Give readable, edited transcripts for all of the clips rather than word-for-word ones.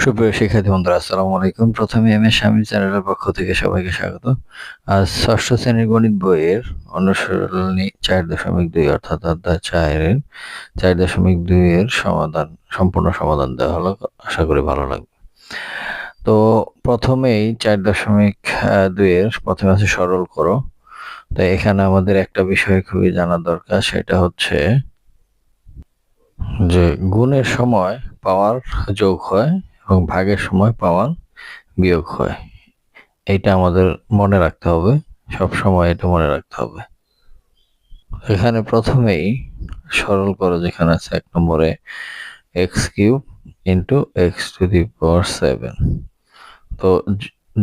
সুপ্রিয় শিক্ষার্থী বন্ধুরা, আসসালামু আলাইকুম। প্রথমে এমএস শামীম চ্যানেলের পক্ষ থেকে সবাইকে স্বাগত। আজ ষষ্ঠ শ্রেণীর গণিত বইয়ের অনুশীলনী 4.2 অর্থাৎ অধ্যায় 4-এর 4.2 এর সম্পূর্ণ সমাধান দেওয়া হলো। আশা করি ভালো লাগবে। তো প্রথমেই 4.2 এর প্রথমে আছে সরল করো। তো এখানে আমাদের একটা বিষয় খুবই জানা দরকার, সেটা হচ্ছে যে গুণের সময় পাওয়ার যোগ হয় এবং ভাগের সময় পাওয়ার বিয়োগ হয়। এটা আমাদের মনে রাখতে হবে, সব সময় এটা মনে রাখতে হবে। এখানে প্রথমেই সরল করো, যেখানে আছে 1 নম্বরে x³ ইন্টু x⁴। তো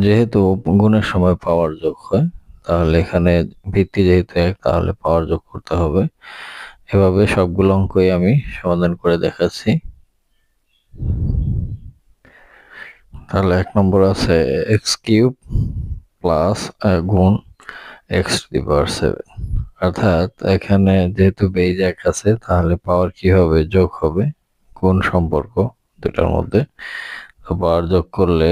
যেহেতু গুণের সময় পাওয়ার যোগ হয়, তাহলে এখানে ভিত্তি যেহেতু 1, তাহলে পাওয়ার যোগ করতে হবে। এভাবে সবগুলো অঙ্কই আমি সমাধান করে দেখাচ্ছি। তাহলে 1 নম্বর আছে x³ প্লাস গুণ x⁴, অর্থাৎ এখানে যেহেতু বেজ 1 আছে, তাহলে পাওয়ার কি হবে? যোগ হবে, কোন সম্পর্ক দুটার মধ্যে। তো পাওয়ার যোগ করলে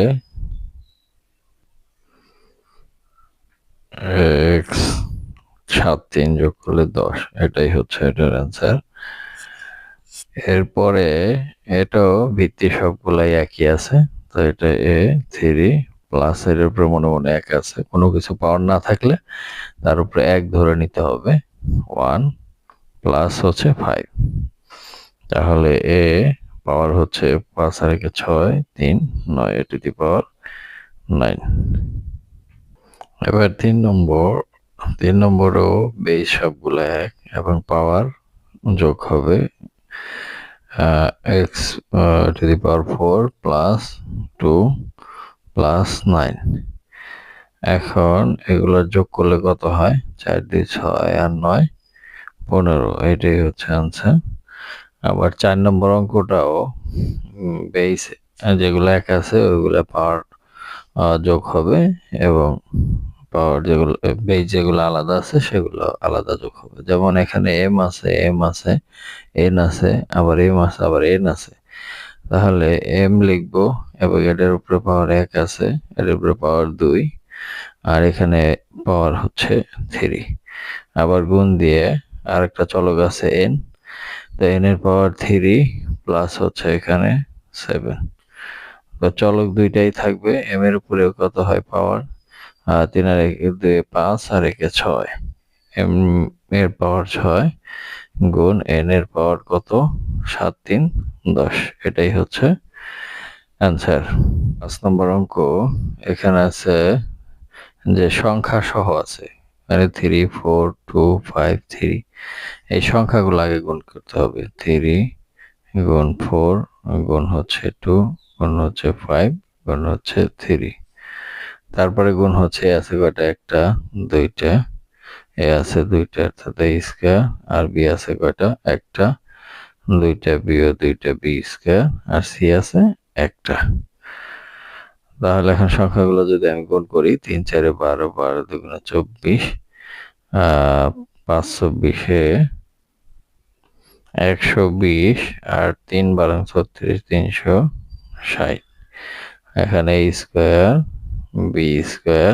x 7 3 যোগ করলে 10, এটাই হচ্ছে এটার অ্যান্সার। এরপরে এটাও ভিত্তি সবগুলাই একই আছে, তো এটা a3 প্লাস এর উপরে মনে মনে 1 আছে, কোনো কিছু পাওয়ার না থাকলে তার উপরে 1 ধরে নিতে হবে। 1 প্লাস হচ্ছে 5, তাহলে এ পাওয়ার হচ্ছে 5 আর 1 6 3 9 টু দি পাওয়ার 9। এবার 3 নম্বরও বেস সবগুলো 1 এবং পাওয়ার যোগ হবে x to the power 4 plus 2 plus 9। এখন এগুলোর যোগ করলে কত হয়? 4 2 6 আর 9 15, এটাই হচ্ছে আনসার। আবার 4 নম্বর অঙ্কটাও বেস যেগুলো 1 আছে ওইগুলো পাওয়ার যোগ হবে এবং পাওয়ার যেগুলো বেস যেগুলো আলাদা আছে সেগুলো আলাদা যোগ হবে। যেমন এখানে m আছে, n আছে, আবার m আছে, আবার n আছে। তাহলে m লিখবো এবং এটার উপরে পাওয়ার 1 আছে, এটার উপরে পাওয়ার 2, আর এখানে পাওয়ার হচ্ছে 3। আবার গুণ দিয়ে আরেকটা চলক আছে n, তো n এর পাওয়ার 3 প্লাস হচ্ছে এখানে 7। তো চলক দুইটাই থাকবে, m এর উপরেও কত হয় পাওয়ার? 3 আর 1 2 5 আর 1 6, m এর পাওয়ার 6 গুণ n এর পাওয়ার কত? 7 3 10, এটাই হচ্ছে অ্যান্সার। 5 নম্বর অঙ্ক, এখানে আছে যে সংখ্যা সহ আছে, মানে 3 4 2 5 3, এই সংখ্যাগুলো আগে গুণ করতে হবে। 3 গুণ 4 গুণ হচ্ছে 2 গুণ হচ্ছে 5 গুণ হচ্ছে 3, তারপরে গুণ হচ্ছে এ আছে কয়টা? একটা, দুইটা, এ আছে দুইটা অর্থাৎ a স্কয়ার, আর বি আছে কয়টা? একটা, দুইটা, বিও দুইটা, বি স্কয়ার, আর সি আছে একটা। তাহলে এখন সংখ্যাগুলো যদি আমি গুণ করি, 3 4 12 12 2 24, 5 24 120, আর 3 12 36 360। এখানে a square, B square,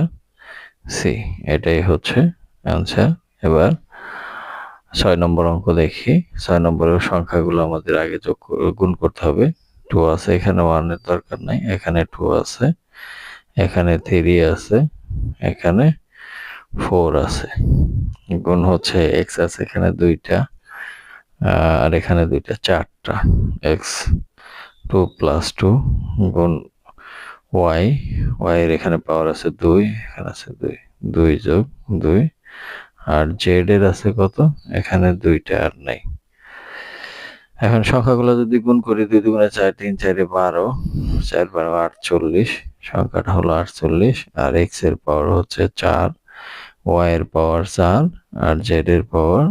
C, এটাই হচ্ছে অ্যান্সার। এবার 6 নম্বর অঙ্ক দেখি। 6 নম্বরের সংখ্যাগুলো আমাদের আগে গুণ করতে হবে। 2 আছে, এখানে 1 এর দরকার নাই, এখানে 2 আছে, এখানে 3 আছে, এখানে 4 আছে। গুণ হচ্ছে x আছে এখানে দুইটা, আর এখানে দুইটা, 4টা। x 2 প্লাস 2 গুণ y, y এর এখানে পাওয়ার আছে 2, এখানে আছে 2, 2 যোগ 2, আর z এর আছে কত? এখানে দুইটা আর নাই। এখন সংখ্যাগুলো যদি গুণ করি, 2 2 4 3 4 12, 4 12 48, সংখ্যাটা হলো 48, আর x এর পাওয়ার হচ্ছে 4, y এর পাওয়ার 4, আর z এর পাওয়ার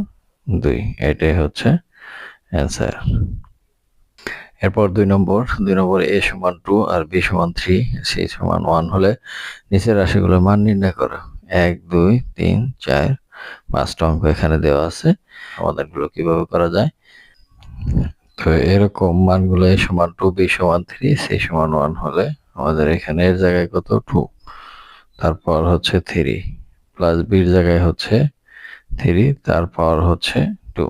2, এটাই হচ্ছে অ্যান্সার। এরপর 2 নম্বর a সমান 2 আর b সমান 3, c সমান 1 হলে নিচের রাশিগুলোর মান নির্ণয় করো। 1 2 3 4 5টা অঙ্ক এখানে দেওয়া আছে। সমাধানগুলো কিভাবে করা যায়? তো এরকম মানগুলো a সমান 2 b সমান 3 c সমান 1 হলে আমাদের এখানে এর জায়গায় কত 2, তারপর হচ্ছে 3 প্লাস b এর জায়গায় হচ্ছে 3, তার পাওয়ার হচ্ছে 2।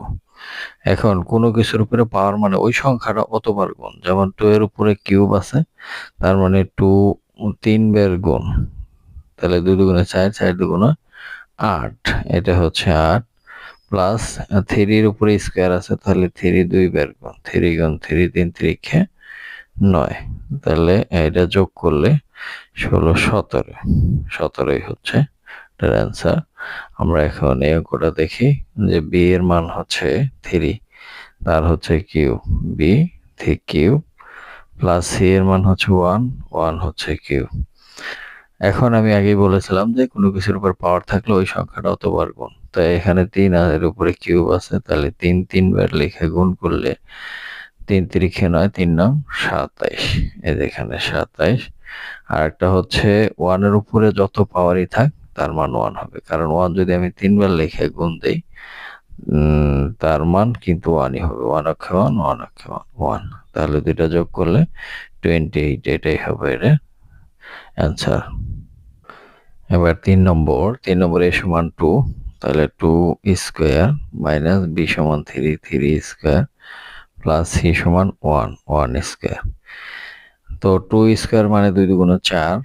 এখন কোনো কিছুর উপরে পাওয়ার মানে ওই সংখ্যাটা অতবার গুণ, যেমন 2 এর উপরে কিউব আছে, তার মানে 2 3 বার গুণ, তাহলে 2 দুগুণে 4, 4 দুগুণে 8, এটা হচ্ছে 8 প্লাস 3 এর উপরে স্কয়ার আছে, তাহলে 3 2 বার গুণ, 3 গুণ 3 3 3 9, তাহলে এটা যোগ করলে 16 17, 17ই হচ্ছে এটার অ্যান্সার। আমরা এখন এই অঙ্কটা দেখি যে b এর মান হচ্ছে 3, তার হচ্ছে cube, b 3 cube plus c এর মান হচ্ছে 1, 1 হচ্ছে কিউব। এখন আমি আগেই বলেছিলাম যে কোনো কিছুর উপর পাওয়ার থাকলে ওই সংখ্যাটা অতবার গুণ, তাই এখানে 3 এর উপরে কিউব আছে, তাহলে 3 3 বার লিখে গুণ করলে 3 3 9, 3 9 27, এই এখানে 27। আর একটা হচ্ছে 1 এর উপরে যত পাওয়ারই থাক তার মান 1 হবে, কারণ 1 যদি আমি 3 বার লিখে গুণ দেই তার মান কিন্তু 1ই হবে, 1 অক্ষে 1, 1 অক্ষে 1, তাহলে দুইটা যোগ করলে 28, এটাই হবে এর অ্যান্সার। এবার 3 নম্বর a সমান 2, তাহলে 2 স্কয়ার মাইনাস b সমান 3, 3 স্কয়ার প্লাস c সমান 1, 1 স্কয়ার। তো 2 স্কয়ার মানে 2 দুগুণে 4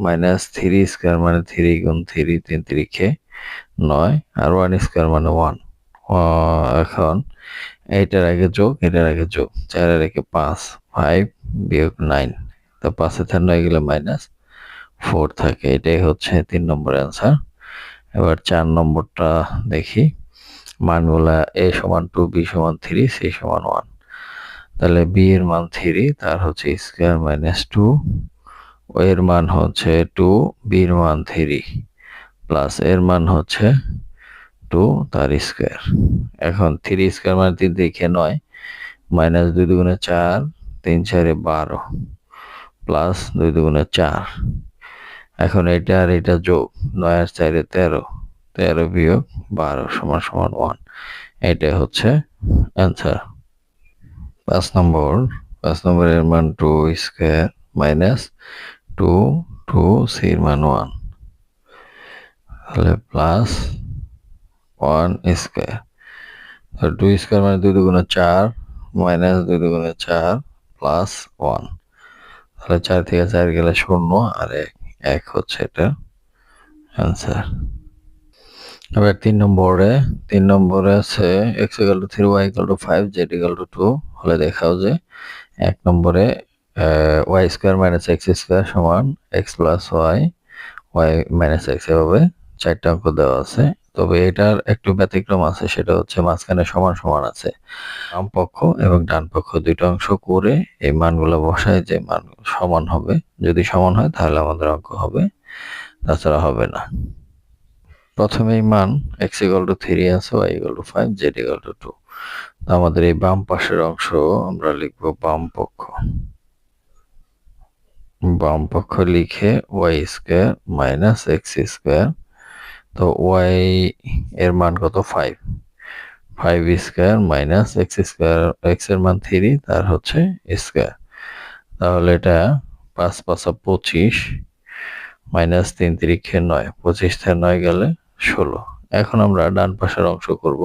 মাইনাস 3 স্কয়ার মানে 3 গুণ 3 3 3 9 আর 1 স্কয়ার মানে 1। এখন এইটার আগে যোগ, এটার আগে যোগ, 4 এর আগে 5, 5 বিয়োগ 9, তো 5 এ 9 গেলে মাইনাস 4 থাকে, এটাই হচ্ছে 3 নম্বর অ্যান্সার। এবার 4 নম্বরটা দেখি, মানগুলা a সমান 2, b সমান 3, c সমান 1, তাহলে b এর মান 3, তার হচ্ছে স্কয়ার মাইনাস 2, ও এর মান হচ্ছে 2, b এর মান 3 প্লাস এর মান হচ্ছে 2 তার স্কয়ার। এখন 3 স্কয়ার মানে 3 3 9 মাইনাস 2 দুগুণে 4, 3 4 12 প্লাস 2 দুগুণে 4। এখন এটা আর এটা যোগ, 9 আর 4 13, 13 বিয়োগ 12 সমান সমান 1, এটাই হচ্ছে অ্যান্সার। 5 নম্বরের মান 2 স্কয়ার মাইনাস 2 2 c এর মান 1, তাহলে প্লাস 1 স্কয়ার, 2 স্কয়ার মানে 2 দুগুণে 4 মাইনাস 2 দুগুণে 4 প্লাস 1, তাহলে 4 থেকে 4 গেলে 0 আর 1, 1 হচ্ছে এটা অ্যান্সার। এবার 3 নম্বরে আছে x = 3, y = 5, z = 2 হলে দেখাও যে 1 নম্বরে y square minus x square সমান x plus y, y minus x, এভাবে 4টা অঙ্ক দেওয়া আছে। তবে এটার একটু ব্যতিক্রম আছে, সেটা হচ্ছে মাঝখানে সমান সমান আছে, বাম পক্ষ এবং ডান পক্ষ দুইটা অংশ করে এই মানগুলো বসায় যে মান সমান হবে, যদি সমান হয় তাহলে আমাদের অঙ্ক হবে, তাছাড়া হবে না। প্রথমেই মান x = 3 আছে, y = 5, z = 2, তো আমাদের এই বাম পাশের অংশ আমরা লিখব বাম পক্ষ লিখে y square minus x square, তো y এর মান কত 5, 5 square minus x square, x এর মান 3, তার হচ্ছে স্কয়ার, তাহলে এটা 5 5 25 মাইনাস 3 3 9, 25 থেকে 9 গেলে 16। এখন আমরা ডান পাশের অংশ করব,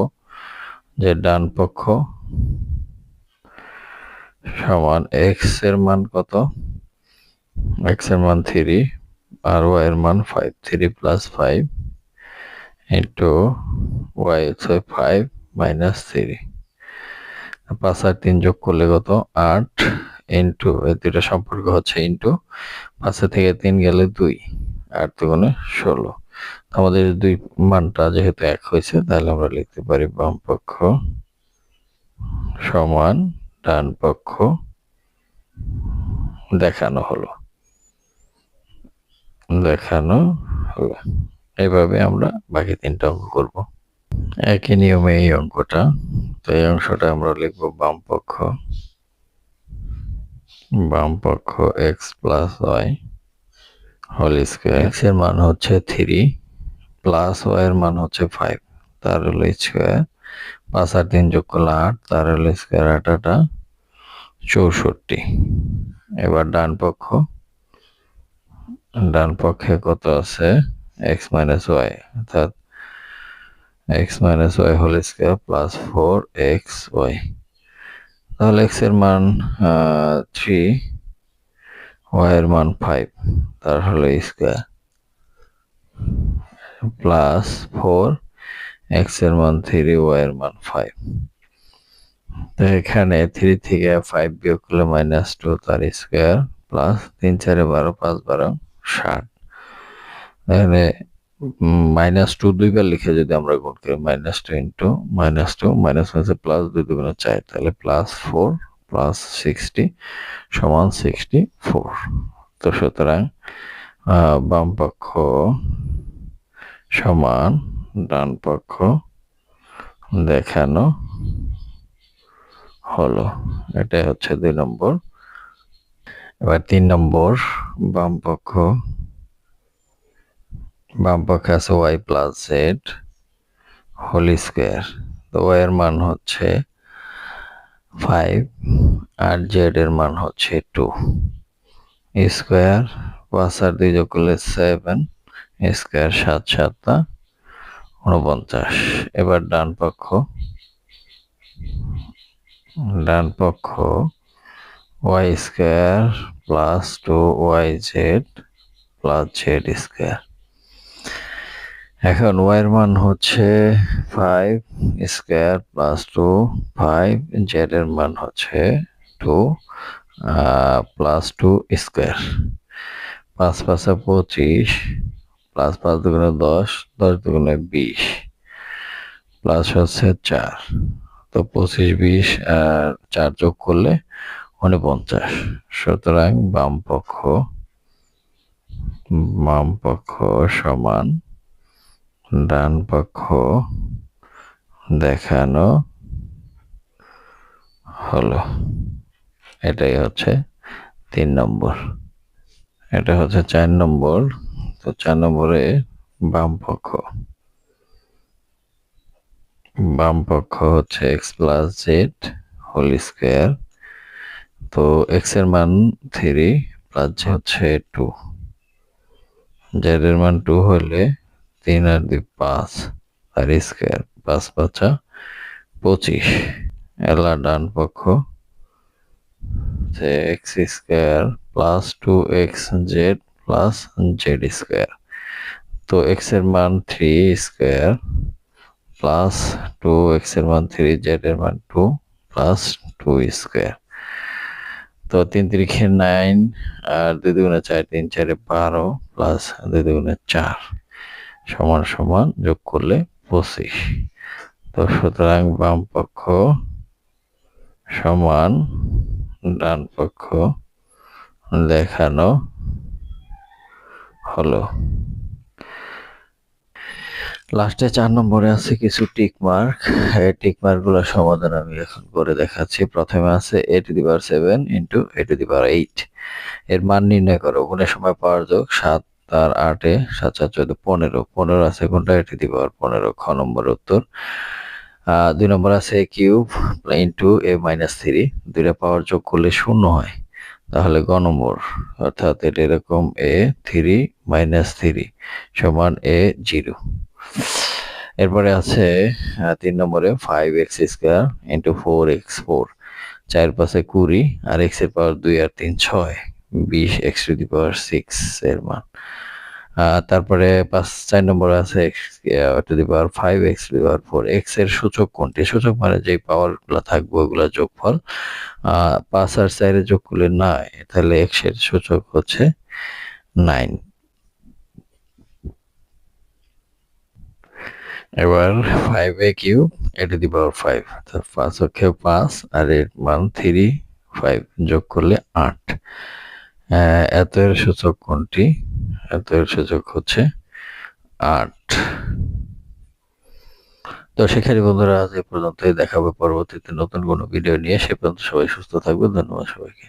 যে ডান পক্ষ সমান x এর মান কত, x এর মান 3 আর y এর মান 5, 3 প্লাস 5 ইন্টু y হচ্ছে 5 মাইনাস 3, 5 আর 3 যোগ করলে কত 8 ইন্টু এই দুইটা সম্পর্ক হচ্ছে ইন্টু 5 থেকে 3 গেলে 2, 8 দুগুণে 16, আমাদের দুই মানটা যেহেতু এক হয়েছে তাহলে আমরা লিখতে পারি বাম পক্ষ সমান ডান পক্ষ দেখানো হলো। এইভাবে আমরা বাকি 3টা অঙ্ক করব একই নিয়মে এই অঙ্কটা। তো এই অংশটা আমরা লিখব বাম পক্ষ x plus y whole square, x এর মান হচ্ছে 3 প্লাস y এর মান হচ্ছে 5, তার হলো স্কয়ার 5 আর 3 যোগ করলে 8, তার হোল স্কয়ার 8 8 64। এবার ডান পক্ষে কত আছে x মাইনাস y, অর্থাৎ x minus y whole square plus 4xy। তাহলে x এর মান 3, y এর মান 5, তার হলো স্কয়ার প্লাস 4, x এর মান 3, y এর মান 5। তো এখানে 3 থেকে 5 বিয়োগ করলে -2, তার স্কয়ার প্লাস 3 4 12, 5 12 60। তাহলে -2 দুইবার লিখে যদি আমরা গুণ করি, -2 ইন্টু -2 মাইনাস প্লাস 2 দুগুণে 4, তাহলে +4 প্লাস 60 সমান 64। তো সুতরাং বাম পক্ষ সমান ডান পক্ষ দেখানো হলো। এটাই হচ্ছে 2 নম্বর। এবার 3 নম্বর, বাম পক্ষে আছে y plus Z whole square. তো y এর মান হচ্ছে 5 আর z এর মান হচ্ছে 2 স্কয়ার, 5 আর 2 যোগ করলে 7 স্কয়ার, 7 7 49। এবার ডান পক্ষ y square plus 2yz plus z square. এখন y এর মান হচ্ছে 5 স্কয়ার প্লাস 2 5, z এর মান হচ্ছে 2 প্লাস 2 স্কয়ার। 5 5 25 প্লাস 5 দুগুণে 10, 10 দুগুণে 20 প্লাস হচ্ছে 4। তো 25 20 আর 4 যোগ করলে 49। সুতরাং বাম পক্ষ সমান ডান পক্ষ দেখানো হলো। এটাই হচ্ছে 3 নম্বর। এটা হচ্ছে 4 নম্বর। তো 4 নম্বরে বাম পক্ষ হচ্ছে x plus Z whole square. তো x এর মান 3 প্লাস z হচ্ছে 2, z এর মান 2 হলে 3 আর 2 5, আর স্কয়ার 5 5 25। এলা ডান পক্ষ যে x square plus 2xz plus z square. তো x এর মান 3 স্কয়ার প্লাস 2x এর মান 3, z এর মান 2 প্লাস 2 স্কয়ার। তো 3 3 9 আর 2 দুগুণে 4, 3 4 12 প্লাস 2 দুগুণে 4 সমান যোগ করলে 25। তো সুতরাং বাম পক্ষ সমান ডান পক্ষ দেখানো হলো। লাস্টে 4 নম্বরে আছে কিছু টিক মার্ক। এই টিক মার্ক গুলোর সমাধান আমি এখন করে দেখাচ্ছি। প্রথমে আছে a⁷ ইন্টু a⁸। এর মান নির্ণয় করো। গুণের সময় পাওয়ার যোগ 7 আর 8 7 7 14 15 15 আছে কোনটা a⁻15 খ নম্বর উত্তর। 2 নম্বর আছে a³ ইন্টু a-3, দুইটা পাওয়ার যোগ করলে 0 হয়, তাহলে গ নম্বর, অর্থাৎ এটা এরকম a3 - 3 সমান a0। এরপরে আছে 3 নম্বরে 5x² ইন্টু 4x4, 4 5 20 আর x এর পাওয়ার 2 আর 3 6, 20x⁶ এর মান। তারপরে 4 নম্বরে আছে x⁵x⁴। x এর সূচক কোনটি? সূচক মানে যে পাওয়ার গুলো থাকবে ওগুলা যোগফল। 5 আর 4 যোগ করলে 9, তাহলে x এর সূচক হচ্ছে 9। এবার 5a³ a⁵, 5 অক্ষে 5 আর এর মান 3 5 যোগ করলে 8। এত এর সূচক কোনটি? এত এর সূচক হচ্ছে 8। তো শিক্ষার্থী বন্ধুরা, আজ এ পর্যন্তই। দেখা হবে পরবর্তীতে নতুন কোনো ভিডিও নিয়ে। সে পর্যন্ত সবাই সুস্থ থাকবে। ধন্যবাদ সবাইকে।